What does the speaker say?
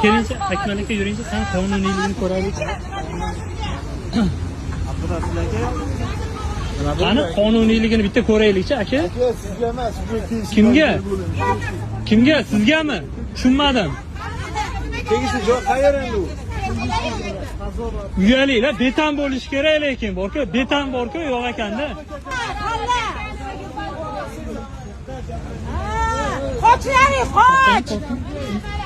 kelincha Akmal aka yuringchi, sen qonuniyligini ko'raylik. Abdurasul aka. Qani qonuniyligini bitta ko'raylikchi, aka. Aka sizga emas, Kimga? Kimga? Sizgami? Tushunmadim. tegishli joy qayerda endi u? Uyaliklar beton bo'lishi kerak, lekin borku, beton borku, yo'q ekanda. Qoch, qoch!